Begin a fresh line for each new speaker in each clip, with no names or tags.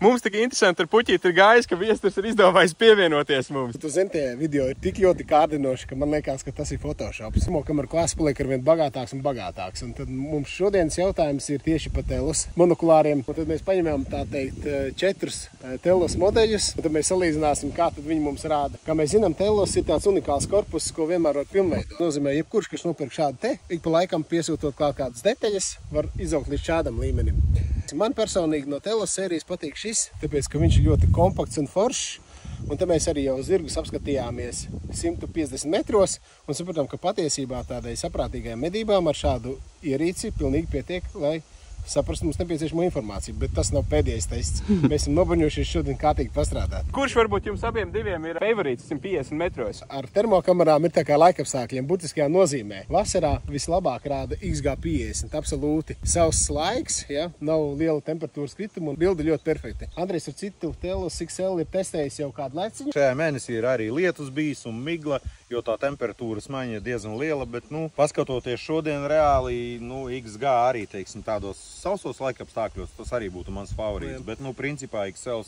Mums tik interesanti ar puķīti ir gājis, ka viesturs ir izdomājis pievienoties mums.
Tu zini, tie video ir tik ļoti kārdinoši, ka man liekas, ka tas ir Photoshop. Kameru klāsts paliek ar vien bagātāks un bagātāks. Un tad mums šodienas jautājums ir tieši par Telus monokulāriem. Un tad mēs paņemam, tā teikt, 4 Telus modeļus, un tad mēs salīdzināsim, kā tad viņi mums rāda. Kā mēs zinām, Telus ir tāds unikāls korpus, ko vienmēr var pilnveidot. Nozīmē, jebkurš, kas nopirk šādu te, ik pa laikam piesūtot klāt kādas detaļas, var izaugt līdz šādam līmenim. Man personīgi no Telus sērijas patīk šis, tāpēc, ka viņš ir ļoti kompakts un foršs. Un te mēs arī jau zirgus apskatījāmies 150 metros un sapratām, ka patiesībā tādai saprātīgajām medībām ar šādu ierīci pilnīgi pietiek, lai saprast mums nepieciešamo informāciju, bet tas nav pēdējais tests. Mēs esam nobaņojušies šodien kārtīgi pastrādāt.
Kurš varbūt jums abiem diviem ir favorīts 150 metros?
Ar termokamerām ir tā kā laikapstākļiem būtiskajā nozīmē. Vasarā vislabāk rāda XG50, absolūti. Savs laiks, ja, nav liela temperatūras krituma un bildi ļoti perfekti. Andrejs ar citu Telus XL ir testējis jau kādu laiciņu.
Šajā mēnesī ir arī lietus bijis un migla, jo tā temperatūras maiņa ir diezgan liela, bet, paskatoties šodien reāli, XG arī, teiksim, tādos sausos laikapstākļos, tas arī būtu mans favorīts, bet, principā, XL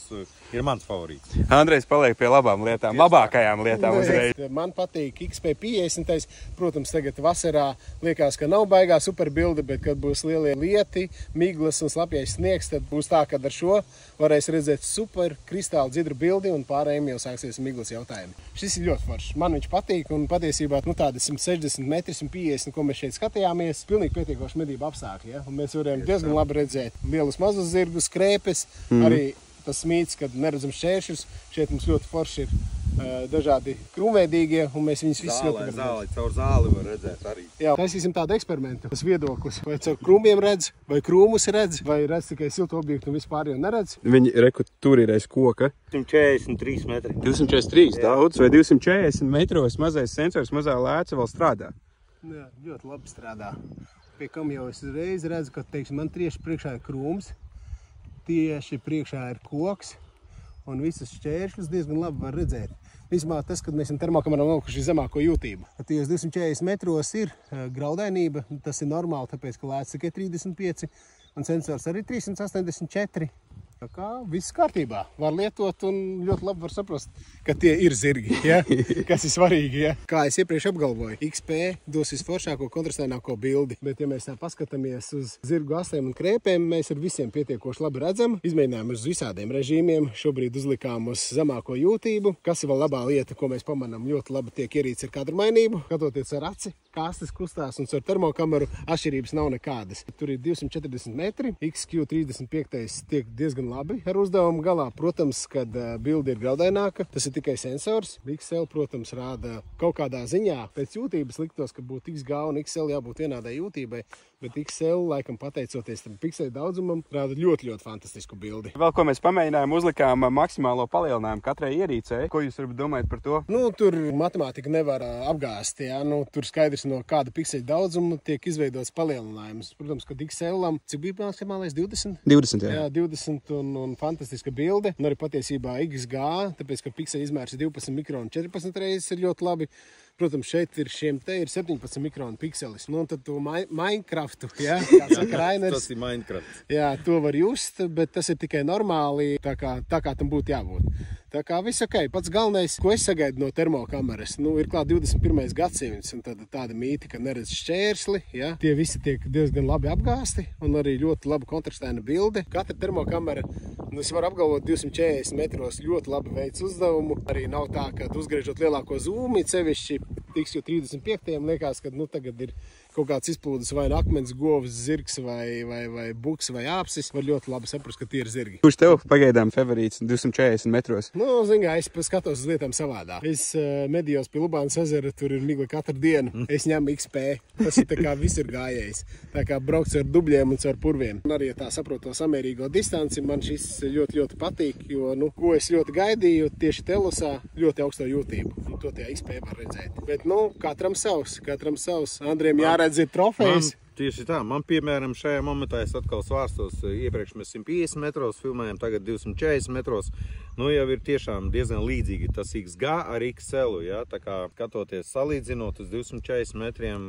ir mans favorīts.
Andrejs paliek pie labām lietām, labākajām lietām uzreiz.
Man patīk XP50, protams, tagad vasarā liekas, ka nav baigā superbildi, bet, kad būs lielie lieti, miglas un slapjais sniegs, tad būs tā, kad ar šo varēs redzēt super kristāli dzidru bildi un pārējiem jau sāksies miglas jautājumi. Šis ir ļoti foršs. Man viņš patīk un patiesībā tādi 160 metri, 150, ko mēs šeit skatījāmies, pilnīgi pietiekoši medību apstākļi. Ja? Un mēs varējām diezgan labi redzēt lielus mazus zirgus, krēpes, arī tas mīts, kad neredzam šķēršļus. Šeit mums ļoti forši ir dažādi krūmveidīgie, un mēs viņus visus ļoti
Zāli, caur zāli var redzēt arī.
Jā, taisīsim tādu eksperimentu. Tas viedoklis, vai caur krūmiem redz, vai krūmus redz, vai redz tikai siltu objektu un vispār jau neredz.
Viņi tur ir aiz koka.
143 metri.
243 daudz, vai 240 metros mazais sensors, mazā lēca vēl strādā?
Jā, ļoti labi strādā. Pie kam jau es reiz redzu, ka, teiksim, man tieši priekšā ir krūms, tieši priekšā ir koks, un visas šķēršļus diezgan labi var redzēt. Vismā tas, kad mēs esam termokamerām nolikuši zemāko jūtību. Tajos 240 metros ir graudainība, tas ir normāli, tāpēc, ka lēts tikai 35, un sensors arī 384. Tā kā viss kārtībā. Var lietot un ļoti labi var saprast, ka tie ir zirgi, ja? Kas ir svarīgi. Ja? Kā es iepriekš apgalvoju, XP dos visforšāko kontrastaināko bildi, bet ja mēs tā paskatāmies uz zirgu astēm un krēpēm, mēs ar visiem pietiekoši labi redzam. Izmēģinājām uz visādiem režīmiem, šobrīd uzlikām uz zemāko jūtību. Kas ir vēl labā lieta, ko mēs pamanām, ļoti labi tiek ierīts ar kadru mainību, skatoties ar aci. Kāstas kustās un ar termokameru atšķirības nav nekādas. Tur ir 240 metri, XQ35 tiek diezgan labi ar uzdevumu galā. Protams, kad bilde ir graudaināka, tas ir tikai sensors. XL, protams, rāda kaut kādā ziņā. Pēc jūtības liktos, ka būtu XG un XL jābūt vienādai jūtībai, bet XL, laikam pateicoties tam pikseli daudzumam, rāda ļoti, ļoti fantastisku bildi.
Vēl ko mēs pamēģinājām, uzlikām maksimālo palielinājumu katrai ierīcei. Ko jūs varbūt domājat par to?
Tur matemātika nevar apgāst, jā. Tur skaidrs no kāda pikseļu daudzuma tiek izveidots palielinājums. Protams, kad XL-am, cik bija maksimālais 20?
20, jā.
Jā, 20 un fantastiska bilde. Un arī patiesībā XG, tāpēc, ka pikseļu izmērs ir 12 mikronu 14 reizes ir ļoti labi. Protams, šeit ir šiem te ir 17 mikronu pikselis. Un tad to Minecraftu, jā, kā saka Rainers.
Tas ir Minecraft.
Jā, to var just, bet tas ir tikai normāli, tā kā tam būtu jābūt. Tā kā viss ok. Pats galvenais, ko es sagaidu no termokameras, ir klāt 21. gadsimts un tāda mīti, ka neredz šķērsli, ja? Tie visi tiek diezgan labi apgāsti un arī ļoti labi kontrastaina bilde. Katra termokamera, es varu apgalvot 240 metros ļoti labi veids uzdevumu. Arī nav tā, ka uzgriežot lielāko zūmi, sevišķi XQ35 liekas, ka tagad ir kaut kāds izplūdes vai akmens govs, zirgs vai buks vai āpsis, var ļoti labi saprast, ka tie ir zirgi.
Kurš tev pagaidām favorīts 240 metros?
Zin kā, es skatos uz lietām savādā. Es medījos pie Lubānas ezera, tur ir migla katru dienu. Es ņemu XP. Tas ir tā kā visur gājējs. Tā kā braukt ar dubļiem un ar purviem. Un arī, ja tā saprotu to samērīgo distanci, man šis ļoti, ļoti patīk, jo, ko es ļoti gaidīju, tieši Telusā ļoti augsto jūtību. Un to tie XP var redzēt. Bet, katram savs. Andrejam jāredz ir trofejs.
Tieši tā, man piemēram šajā momentā es atkal svārstos, iepriekš mēs 150 metros filmējam, tagad 240 metros. Nu jau ir tiešām diezgan līdzīgi tas XG ar XL, ja? Tā kā skatoties salīdzinot uz 240 metriem,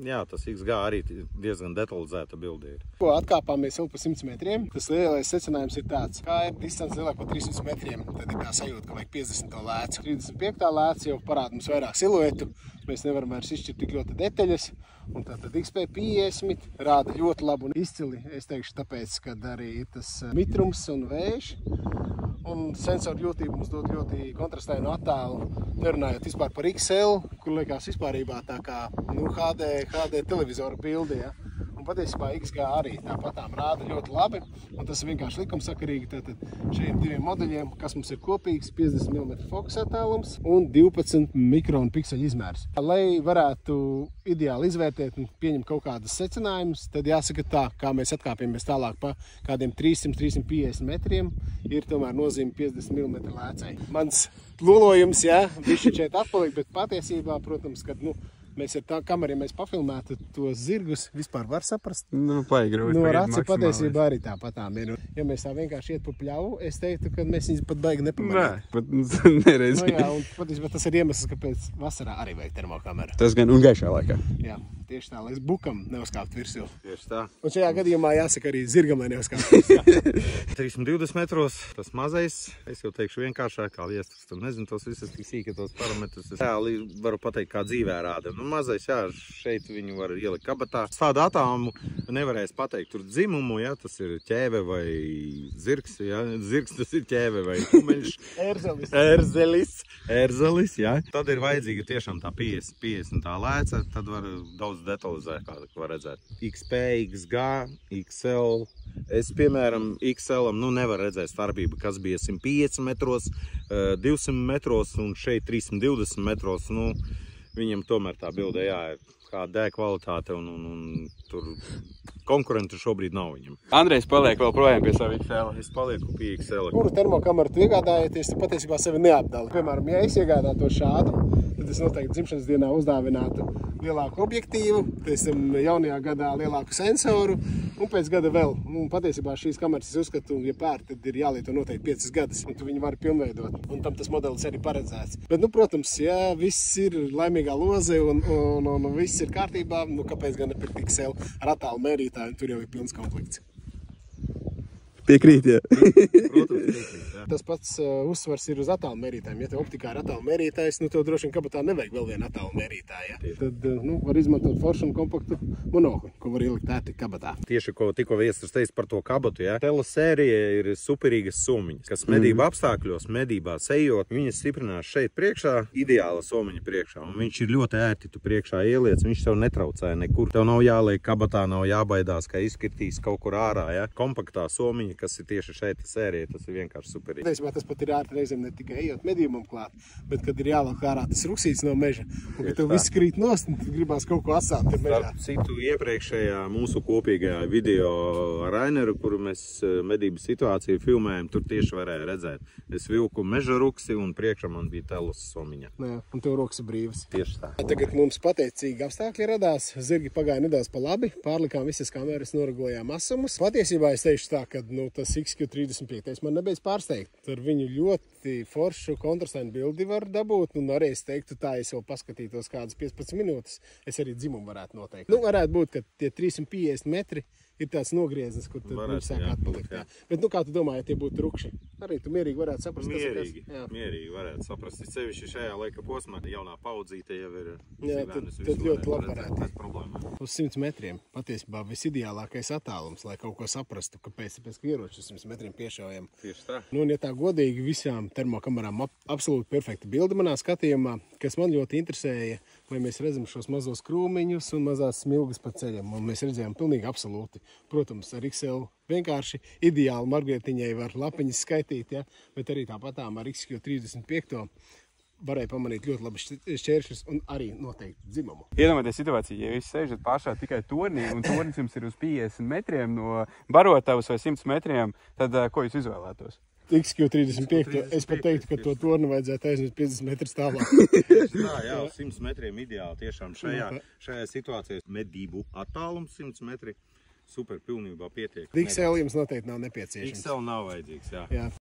jā, tas XG arī diezgan detalizēta bilde ir.
Ko atkāpāmies vēl pa 100 metriem, tas lielais secinājums ir tāds, kā ir distance lielāk par 300 metriem, tad ir tā sajūta, ka vajag 50. lēcu. 35. lēcu jau parāda mums vairāk siluetu, mēs nevaram vairs izšķirt tik ļoti detaļas, un tātad XP50 rāda ļoti labu un izcili, es teikšu tāpēc, kad arī ir tas mitrums un vējš, un sensoru jūtību mums dod ļoti kontrastēnu attēlu, nerunājot vispār par XL, kur liekas vispārībā tā kā HD televizoru bildi, ja? Un patiesībā XG arī tāpatām rāda ļoti labi, un tas ir vienkārši likumsakarīgi. Tātad šiem diviem modeļiem, kas mums ir kopīgs, 50 mm fokus attēlums un 12 mikronu pikseļu izmērs. Lai varētu ideāli izvērtēt un pieņemt kaut kādas secinājumus, tad jāsaka tā, kā mēs atkāpjamies tālāk pa kādiem 300-350 metriem, ir tomēr nozīme 50 mm lēcai. Mans lolojums, jā, bišķi šeit atpaliek, bet patiesībā, protams, kad, mēs ar tā kameru, ja mēs pafilmētu tos zirgus, vispār var saprast.
Paigruvi.
No raci patiesībā arī tāpatām ir. Ja mēs tā vienkārši iet pa pļauju, es teiktu, ka mēs viņus pat baigi nepamanām.
Nē, pat nereiz.
Jā, un patiesībā tas ir iemesls, kāpēc vasarā arī vajag termokameru.
Tas gan un gaišā laikā.
Jā, tieši tā, lai bukam neuzkāpt virsū.
Tieši tā.
Un šajā gadījumā jāsaka arī zirgam, lai neuzkāpt virsū.
320 metros, tas mazais, es jau teikšu vienkāršāk, kā viestas, tad nezinu tos visas tik sīki tos parametrus. Es reāli varu pateikt, kā dzīvē rāda. Mazais, jā, šeit viņu var ielikt kabatā. Tādu attālumu nevarēs pateikt tur dzimumu, ja, tas ir ķēve vai zirgs, ja, zirgs tas ir ķēve vai kumeļš. Ērzelis, jā. Tad ir vajadzīga tiešām tā 50 tā lēca, tad var daudz detalizēt, kā var redzēt. XP, XG, XL. Es, piemēram, XL-am nevar redzēt starpību, kas bija 150 metros, 200 metros un šeit 320 metros, viņam tomēr tā bilde, jā, ir kāda D kvalitāte un tur konkurentu šobrīd nav viņam.
Andrejs paliek vēl projām pie savu XL.
Es palieku pie XL.
Kuru termokameru tu iegādājaties, tu patiesībā sevi neapdali. Piemēram, ja es iegādātu šādu, tad es noteikti dzimšanas dienā uzdāvinātu lielāku objektīvu, pēc tam jaunajā gadā lielāku sensoru un pēc gada vēl. Un patiesībā šīs kameras es uzskatu, ja pērt, tad ir jālieto noteikti 5 gadus, un tu viņu vari pilnveidot. Un tam tas modelis arī paredzēts. Bet, protams, ja viss ir laimīgā loze un viss ir kārtībā, kāpēc gan nepirkt XL ar attālu mērītāju, un tur jau ir pilns komplekts.
Piekrīt, jā.
Protams, piekrīt, jā.
Tas pats uzsvars ir uz attālu mērītājiem. Ja tev optikā ir attālu mērītājs, tev droši vien kabatā nevajag vēl vienu attālu mērītāju. Ja? Tad var izmantot foršu un kompaktu monokli, ko var ielikt ērti kabatā.
Tieši, ko tikko viesturs teica par to kabatu, ja? Tela sērija ir superīgas somiņas, kas medību apstākļos, medībās ejot, viņas stiprinās šeit priekšā, ideāla somiņa priekšā. Un viņš ir ļoti ērti tu priekšā ieliec, viņš tev netraucē nekur. Tev nav jāliek kabatā, nav jābaidās, ka izkritīs kaut kur ārā, ja? Kompaktā somiņa, kas ir tieši šeit sērija, tas ir vienkārši superīgi.
Tas pat ir ārti reizēm ne tikai ejot medījumam klāt, bet kad ir jālāk ārā tas ruksīts no meža, un kad tev viss krīt nost, un tad gribās kaut ko atstāt te mežā.
Citu iepriekšējā mūsu kopīgajā video ar Raineru, kuru mēs medību situāciju filmējam, tur tieši varēja redzēt. Es vilku meža ruksi un priekšā man bija telas somiņa.
Jā, un tev rokas ir brīvas.
Tieši tā.
Tagad mums pateicīgi apstākļi radās, zirgi pagāja nedaudz pa labi, pārlikām visas kameras, noregulējām asumus. Patiesībā es teikšu tā, ka tas XQ35 man nebeidz pārsteigt. Ar viņu ļoti foršu kontrastainu bildi var dabūt, un arī es teiktu tā, es vēl paskatītos kādas 15 minūtes, es arī dzimumu varētu noteikt. Varētu būt, ka tie 350 metri ir tāds nogrieznis, kur tad viņš sāk atpalikt. Jā. Bet kā tu domā, ja tie būtu rukši? Arī tu mierīgi varētu saprast.
Mierīgi varētu saprast. Sevišķi šajā laika posmā jaunā paudzīte jau ir.
Jā, tad ļoti labi varētu.
Uz
100 metriem patiesībā visideālākais attālums, lai kaut ko saprastu, kāpēc ieročus 100 metriem piešaujam.
Tieši tā.
Un ja tā godīgi visām termokamerām absolūti perfekta bilde manā skatījumā, kas man ļoti interesēja, lai mēs redzam šos mazos krūmiņus un mazās smilgas pa ceļam. Un mēs redzējām pilnīgi absolūti. Protams, ar XL vienkārši ideāli margrietiņai var lapiņas skaitīt, ja? Bet arī tāpatām ar XQ35 varēja pamanīt ļoti labi šķēršļus un arī noteikti dzimumu.
Iedomājieties situāciju, ja jūs sēžat pašā tikai tornī un tornis jums ir uz 50 metriem no barotavas vai 100 metriem, tad ko jūs izvēlētos?
XQ35. Es pat teiktu, ka to tornu vajadzētu aiznest 50 metrus tālāk.
Tā, jā, uz 100 metriem ideāli. Tiešām šajā situācijā medību attālums 100 metri super pilnībā pietiek.
XL jums noteikti nav nepieciešams.
XL nav vajadzīgs, jā.
Jā.